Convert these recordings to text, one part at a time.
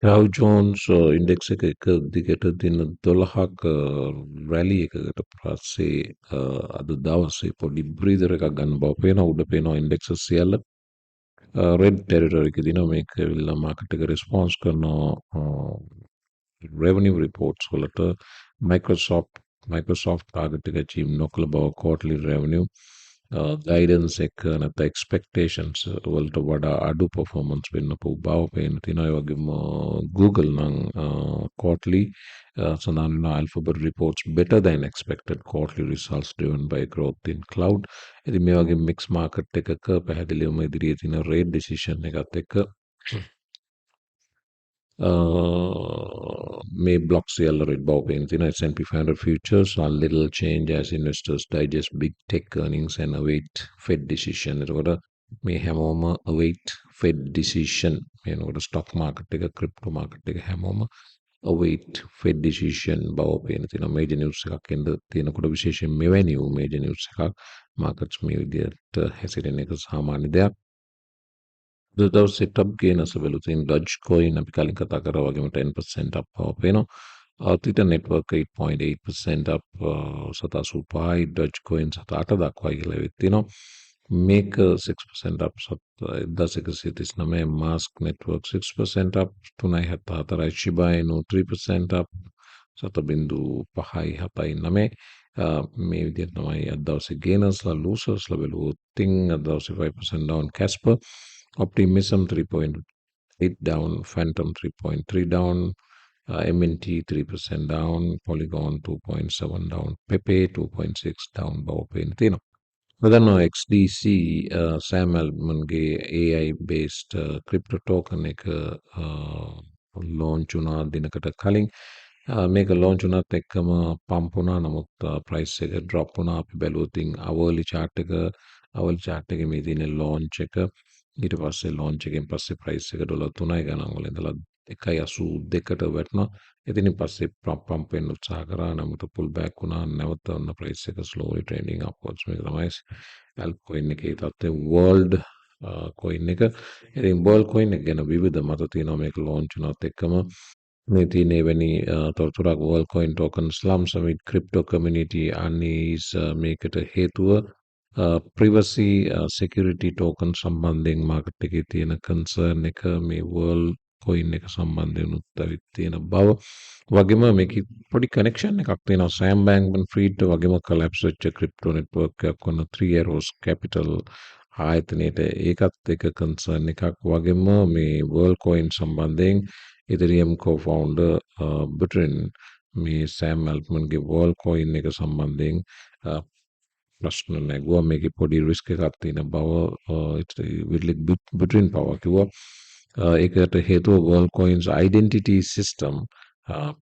Dow Jones index එක දිගට දින 12ක් රැලි එකකට පස්සේ අද දවසේ පොඩි බ්‍රීදර් එකක් ගන්න බව පේනවා. උඩ පේනවා ඉන්ඩෙක්සස් සියල්ල රෙඩ් ටෙරිටරි එකේ දිනවා. මේක ඇවිල්ලා මාකට් එක රෙස්පොන්ස් කරනවා revenue reports වලට. Microsoft target එක achieve නොකළ බව quarterly revenue guidance එක නැත්නම් expectations වලට වඩා අඩු performance වෙන්නපු බව පේන තියෙනවා. ඒ වගේම Google නම් quarterly සඳහන් වෙන Alphabet reports better than expected quarterly results driven by growth in cloud. ඉතින් මේ වගේ mix market එකක පැහැදිලිවම ඉදිරියේ තියෙන rate decision එකත් එක්ක May blocks සියල්ල red බව පේන තියෙනවා. S&P 500 futures are little change as investors digest big tech earnings and await Fed decision. එතකොට මේ හැමෝම await Fed decision. එනකොට stock market එක crypto market එක හැමෝම await Fed decision බව පේන තියෙනවා. major news එකක් එන්න තියෙනකොට විශේෂයෙන් මෙවැනි major news එකක් markets මේ විදිහට හැසිරෙන එක සාමාන්‍ය දෙයක්. The Dow setup gain as well in Dogecoin අපි කලින් කතා කරා වගේම 10% up බව පේනවා. Theta network 8.8% up සතා සුපයි Dogecoin 8 දක්වා කියලා වෙත් තියෙනවා. මේක 6% up 1139 mask network 6% up 3.74 Shiba Inu 3% up 7.579 මේ විදිහට තමයි අද දවසේ gainers ලා losers ලා බැලුවොත් තින් අද දවසේ 5% down Casper Optimism 3.8 down, Phantom 3.3 down, MNT 3% down, Polygon 2.7 down, Pepe 2.6 down බව පේන තියෙනවා. ප්‍රධාන XDC Sam Altmanගේ AI based crypto token එක launch වුණා දිනකට කලින්. මේක launch වුණත් එක්කම pump වුණා. නමුත් price එක drop වුණා. අපි බැලුවොත් hourly chart එකේ මේ තියෙන launch එක ඊට පස්සේ launch එකෙන් පස්සේ price එක ඩොලර් 3යි ගණන් වල ඉඳලා 1.82කට වැටුණා. ඉතින් පස්සේ pump වෙන්න උත්සාහ කරා. නමුත් pull back වුණා. නැවත ඔන්න price එක slowly trending upwards. මේක තමයි altcoin එකේ තත්ත්වය. world coin එක. ඉතින් Worldcoin එක ගැන විවිධ මත තියෙනවා. මේක launch වුණත් එක්කම මේ තියෙන එවැනි තොරතුරක් Worldcoin token slumps amid crypto community unease මේකට හේතුව privacy security token සම්බන්ධයෙන් මාකට් එකේ තියෙන concern එක මේ world coin එක සම්බන්ධයෙන් උත්තරිත් තියෙන බව වගේම මේකේ පොඩි connection එකක් තියෙනවා Sam Bankman-Fried වගේම collapse වෙච්ච crypto network එකක් වන 3 Arrows Capital ආයතනයේට ඒකත් එක concern එකක් වගේම මේ world coin සම්බන්ධයෙන් Ethereum co-founder Buterin මේ Sam Altmanගේ Worldcoin එක සම්බන්ධයෙන් ප්‍රශ්න නැගුවා මේකේ පොඩි රිස්ක් එකක් තියෙන බව විල්ලික් Buterin පවා කිව්වා ඒකට හේතුව Worldcoin's identity system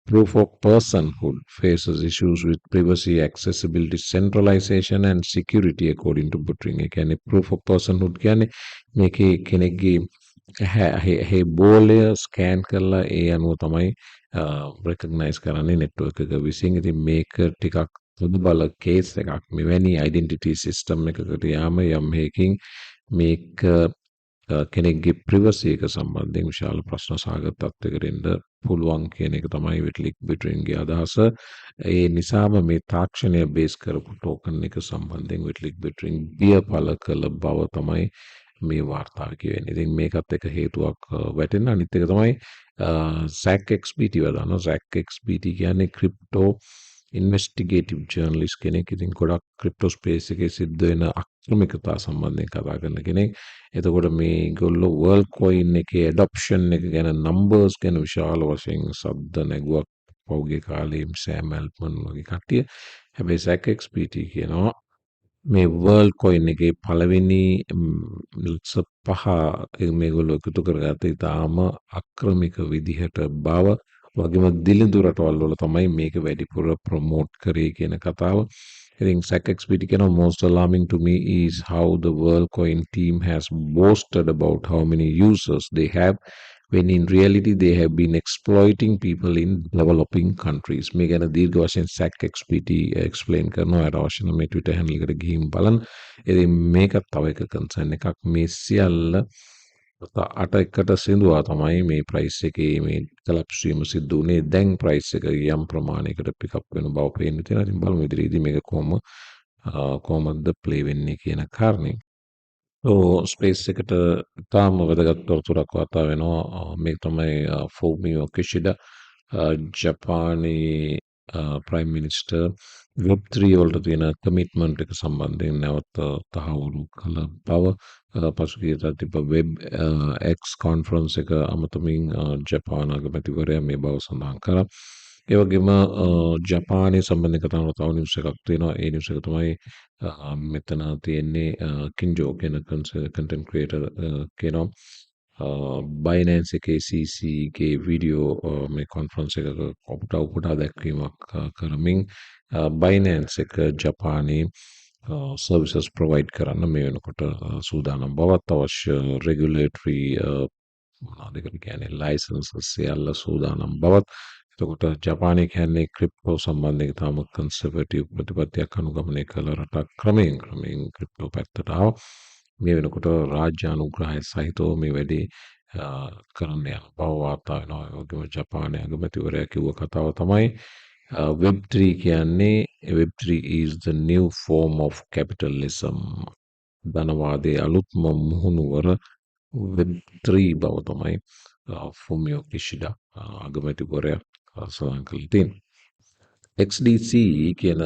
proof of personhood faces issues with privacy accessibility centralization and security according to Buterin ඒ කියන්නේ proof of personhood කියන්නේ මේකේ කෙනෙක්ගේ हे බෝලය ස්කෑන් කරලා ඒ අනුව තමයි රෙකග්නයිස් කරන්නේ නෙට්වර්ක් එක විසින්. ඉතින් මේක ටිකක් පොදු බල කේස් එකක්. මෙවැනි ඩෙන්ටිටි සිස්ටම් එකකට යාම යම් හේකින් මේක කෙනෙක්ගේ ප්‍රිවසි එක සම්බන්ධයෙන් විශාල ප්‍රශ්න සහගත තත්ත්වයකට එන්න පුළුවන් කියන එක තමයි විට්ලික් බිටරින්ගේ අදහස. ඒ නිසාම මේ තාක්ෂණය බේස් කරපු ටෝකන් එක සම්බන්ධයෙන් විට්ලික් බිටරින් බිය පළ කළ බව තමයි මේ වාර්තාව කියවෙන්නේ. ඉතින් මේකත් එක හේතුවක් වැටෙන්න. අනිත් එක තමයි ZAC XBT වදානවා. ZAC XBT කියන්නේ ක්‍රිප්ටෝ ඉන්වෙස්ටිගේටිව් ජර්නලිස්ට් කෙනෙක්. ඉතින් ගොඩක් ක්‍රිප්ටෝ ස්පේස් එකේ සිද්ධ වෙන අක්‍රමිකතා සම්බන්ධයෙන් කතා කරන කෙනෙක්. එතකොට මේගොල්ලෝ Worldcoin එකේ adoption එක ගැන numbers ගැන විශාල වශයෙන් සද්ද නැගුවක් පෞගේ කාලේ Sam Altman වගේ කට්ටිය. හැබැයි ZAC XBT කියනවා මේ Worldcoin එකේ පළවෙනි ලක්ෂ 5 මේගොල්ලෝ එකතු කරගත්ත ඉතාම අක්‍රමික විදිහට බව වගේම දිලිඳු රටවල් වල තමයි මේක වැඩිපුර ප්‍රොමෝට් කරේ කියන කතාව. ඉතින් ZAC XBT කියනවා most alarming to me is how the Worldcoin team has boasted about how many users they have when in reality they have been exploiting people in developing countries. මේ ගැන දීර්ඝ වශයෙන් ZAC XBT explain කරනවා. අර අවශ්‍ය නම් මේ Twitter handle එකට ගිහින් බලන්න. ඉතින් මේකත් තව එක concern එකක්. මේ සියල්ල 8 එකට සිඳුවා තමයි මේ ප්‍රයිස් එකේ මේ කලැප්ස් වීම සිද්ධ වුණේ. දැන් ප්‍රයිස් එක යම් ප්‍රමාණයකට පිකප් වෙන බව පේන්න තියෙනවා. ඉතින් බලමු ඉදිරියේදී මේක කොහොමද ප්ලේ වෙන්නේ කියන කාරණේ. ස්පේස් එකට ඉතාම වැදගත් තොරතුරක් වාර්තා වෙනවා. මේක තමයි ෆූමියෝ කිෂිඩා ජපානයේ ප්‍රයිම් මිනිස්ටර් වෙබ්3 වලට තියෙන කමිට්මන්ට් එක සම්බන්ධයෙන් නැවත තහවුරු කළ බව පසුගියදා තිබ්බ වෙබ් එක්ස් කොන්ෆරන්ස් එක අමතමින් ජපාන අගමැතිවරයා මේ බව සඳහන් කරා. ඒ වගේම ජපානයේ සම්බන්ධ කතාවල තව නිවුස් එකක් තියෙනවා. ඒ නිවුස් එක තමයි මෙතන තියෙන්නේ කින්ජෝ කියන කන්ටෙන්ට් ක්‍රියේටර් කියනවා Binance එකේ CCගේ වීඩියෝ මේ කොන්ෆරන්ස් එකක උපුටා දැක්වීමක් කරමින් Binance එක ජපානයේ සර්විසස් ප්‍රොවයිඩ් කරන්න මේ වෙනකොට සූදානම් බවත් අවශ්‍ය රෙගුලේටරි මොනවද කියන්නේ ලයිසන්සස් සියල්ල සූදානම් බවත්. එතකොට ජපානය කියන්නේ ක්‍රිප්ටෝ සම්බන්ධයෙන් තාම කන්සර්වටිව් ප්‍රතිපත්තියක් අනුගමනය කළ රටක් ක්‍රමයෙන් ක්‍රිප්ටෝ පැත්තට ආවා. මේ වෙනකොට රාජ්‍ය අනුග්‍රහය සහිතව මේ වැඩේ කරන්න යන බව වාර්තා වෙනවා. ඒ වගේම ජපානයේ අගමැතිවරයා කිව්ව කතාව තමයි Web3 කියන්නේ Web3 is the new form of capitalism. ධනවාදයේ අලුත්ම මුහුණුවර Web3 බව තමයි ෆූමියෝ කිෂිඩා අගමැතිවරයා සඳහන් කළේ තියෙන්නේ. XDC කියන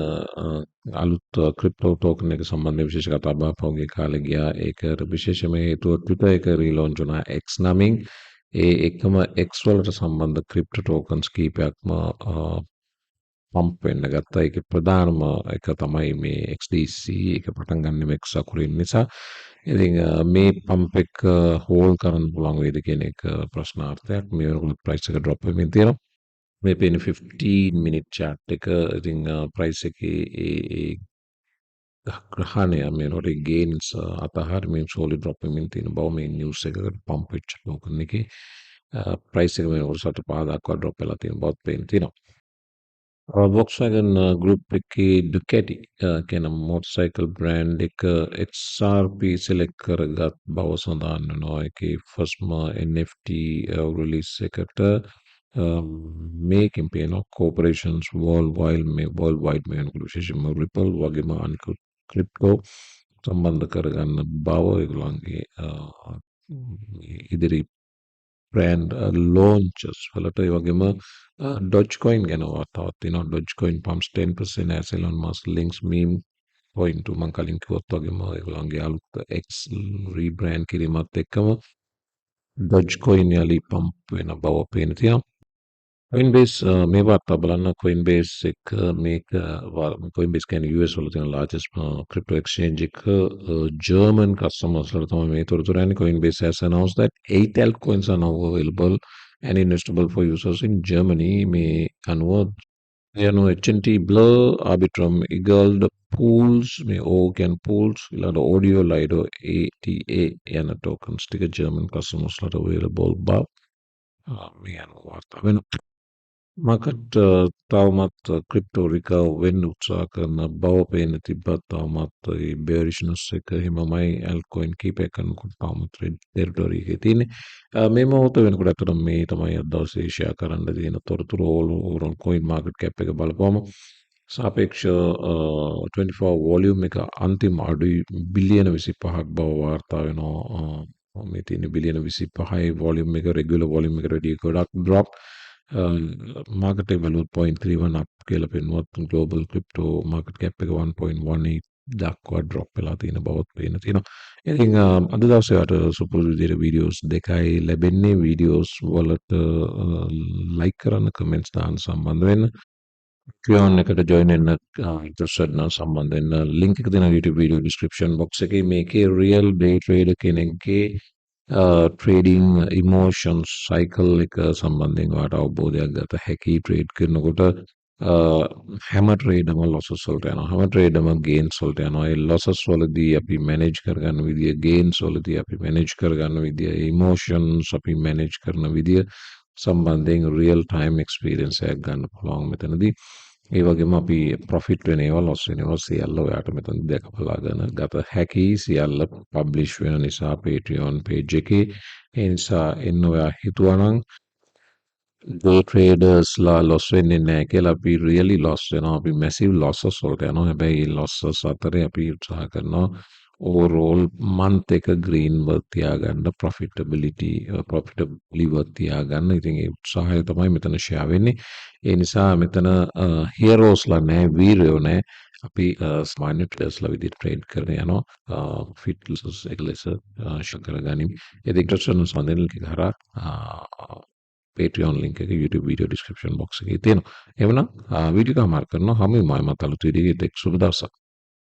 අලුත් ක්‍රිප්ටෝ ටෝකන් එක සම්බන්ධ විශේෂ කතා බහ පහුගිය කාලේ ගියා. ඒකට විශේෂම හේතුව Twitter එක රීලොන්ච් වුණා X නමින්. ඒ එකම X වලට සම්බන්ධ ක්‍රිප්ටෝ ටෝකන්ස් කීපයක්ම පම්ප් වෙන්න ගත්තා. ඒකේ ප්‍රධානම එක තමයි මේ XDC එක පටන් ගන්න X අකුරින් නිසා. ඉතින් මේ පම්ප් එක හෝල් කරන්න පුළුවන් වේද කියන එක ප්‍රශ්නාර්ථයක්. මේ වෙනකොට ප්‍රයිස් එක ඩ්‍රොප් වෙමින් තියෙනවා. මේ පේන 15 minute chat එක ඉතින් ප්‍රයිස් එකේ ඒ ග්‍රහණය මේ වෙනකොට ගේන්ස් අතහරිමින් slowly drop වෙමින් තියෙන බව මේ නිවුස් එකකට පම්ප් වෙච්ච ටෝකන් එකේ ප්‍රයිස් එක මේ වෙනකොට 7 දක්වා ඩ්‍රොප් වෙලා තියෙන බවත් පේන්න තියෙනවා. Volkswagen Group එකේ Ducati කියන මොටර්සයිකල් බ්‍රෑන්ඩ් එක XRP සිලෙක්ට් කරගත් බව සඳහන් වෙනවා. ඒකේ ෆස්ම NFT රිලීස් එකට මේකෙන් පේනවා corporations worldwide මේ වෙනකොට විශේෂයෙන්ම Ripple වගේම අනිකුත් ක්‍රිප්ටෝ සම්බන්ධ කරගන්න බව ඒගොල්ලන්ගේ ඉදිරි brand launches වලට ඒ වගේම Dogecoin ගැන වාර්තාවක් තියෙනවා. Dogecoin pumps 10% as Elon Musk links meme coin to මං කලින් කිව්වත් වගේම ඒගොල්ලන්ගේ අලුත් X rebrand කිරීමත් එක්කම Dogecoin යලි පම්ප් වෙන බව පේන තියෙනවා. Coinbase මේ වාර්තා බලන්න Coinbase එක මේක Coinbase කියන්නේ US වල තියෙන largest crypto exchange එක German customers වලට තමයි මේ තොරතුර යන්නේ. Coinbase has announced that 8 altcoins are now available and investable for users in Germany. මේ අනුව HNT Blur, Arbitrum, Eagled, Pools, මේ O කියන්නේ Pools, ඊළඟට Audio Lido ATA යන tokens ටික German customers වලට available බව මේ අනුව වාර්තා වෙනවා. මාකට් තවමත් ක්‍රිප්ටෝ රිකවර් වෙන්න උත්සාහ කරන බව පේන තිබ්බත් තවමත් ඒ බෙරිෂ්නස් එක හිමමයි ඇල්කොයින් කීපයක් කරනකොට තවමත් රෙඩ් ටෙරිටරි එකේ තියෙන්නේ. මේ මොහොත වෙනකොට අතට මේ තමයි අද දවසේ ෂෙයා කරන්න තියෙන තොරතුරු ඕවරෝල් කොයින් මාකට් කැප් එක බලපුවම සාපේක්ෂ 24 වොලියුම් එක අන්තිම අඩුයි බිලියන 25ක් බව වාර්තා වෙනවා. මේ තියෙන බිලියන 25යි වොලියුම් එක රෙගුලර් වොලියුම් එකට වැඩිය ගොඩක් ඩ්‍රොප්. මාකට් එක බැලුවොත් 0.31 අප් කියලා පෙන්වුවත් ග්ලෝබල් ක්‍රිප්ටෝ මාකට් කැප් එක 1.18 දක්වා ඩ්‍රොප් වෙලා තියෙන බවත් පේන තියෙනවා. ඉතින් අද දවසේ වට සුපුරුදු විදිහට වීඩියෝස් දෙකයි ලැබෙන්නේ. වීඩියෝස් වලට ලයික් කරන්න, කමෙන්ට්ස් දාන්න, සම්බන්ධ වෙන්න. Patreon එකට join වෙන්න interested නම් සම්බන්ධ වෙන්න. link එක දෙනවා YouTube video description box එකේ. මේකේ real day trader කෙනෙක්ගේ ට්‍රේඩිං ඉමෝෂන්ස් සයිකල් එක සම්බන්ධයෙන් වාට අවබෝධයක් ගත හැකි. ට්‍රේඩ් කරනකොට හැම ට්‍රේඩම ලොසස් වලට යනවා. හැම ට්‍රේඩම ගේන්ස් වලට යනවා. ඒ ලොසස් වලදී අපි මැනේජ් කරගන්න විදිය, ගේන්ස් වලදී අපි මැනේජ් කරගන්න විදිය, ඉමෝෂන්ස් අපි මැනේජ් කරන විදිය සම්බන්ධයෙන් රියල් ටයිම් එක්ස්පීරියන්ස් එකක් ගන්න පුළුවන් මෙතනදී. ඒ වගේම අපි ප්‍රොෆිට් වෙන ඒවා ලොස් වෙන ඒවා සියල්ල ඔයාට මෙතන දැකබලාගෙන ගත හැකි සියල්ල පබ්ලිෂ් වෙන නිසා Patreon page එකේ ඒ නිසා එන්න ඔයා හිතුවා නම් day traders ලා ලොස් වෙන්නේ නැහැ කියලා අපි really loss වෙනවා අපි massive losses වලට යනවා හැබැයි losses අතරේ අපි උත්සාහ කරනවා overall month එක green වර්ත් තියාගන්න profitably වර්ත් තියාගන්න ඉතින් ඒ උත්සාහය තමයි මෙතන share වෙන්නේ ඒ නිසා මෙතන heroes ලා නැහැ වීරයෝ නැහැ අපි සාමාන්‍ය ට්‍රේඩර්ස්ලා විදිහට ට්‍රේඩ් කරන යනවා ෆිට් ලොසස් එක ලෙස ෂෙයා කරගනිමු ඒ දෙක ට්‍රස්ට් සඳහන් කරා Patreon link එක YouTube video description box එකේ තියෙනවා. එහෙනම් වීඩියෝ එක මාර්ක් කරනවා. හැම වෙලාවෙම මතලු වීඩියෝ එකක් සුබ දවසක්.